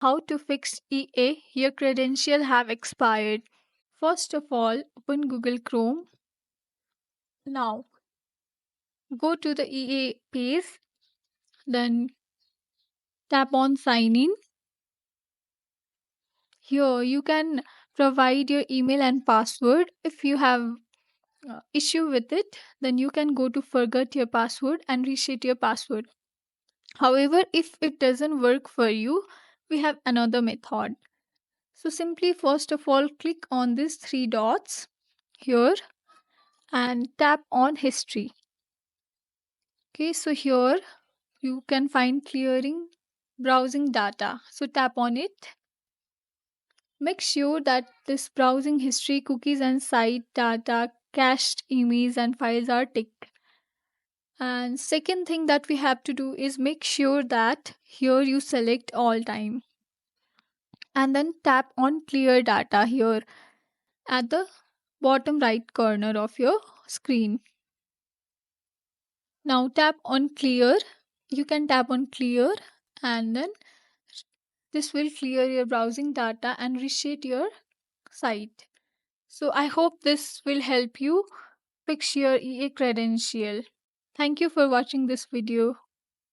How to fix EA, your credential have expired. First of all, open Google Chrome. Now, go to the EA page, then tap on sign in. Here, you can provide your email and password. If you have issue with it, then you can go to forget your password and reset your password. However, if it doesn't work for you, we have another method. So simply first of all click on these three dots here and tap on history. Okay, so here you can find clearing browsing data. So tap on it. Make sure that this browsing history, cookies and site data, cached emails and files are ticked. And second thing that we have to do is make sure that here you select all time and then tap on clear data here at the bottom right corner of your screen. Now tap on clear. You can tap on clear and then this will clear your browsing data and reset your site. So I hope this will help you fix your EA credential. Thank you for watching this video.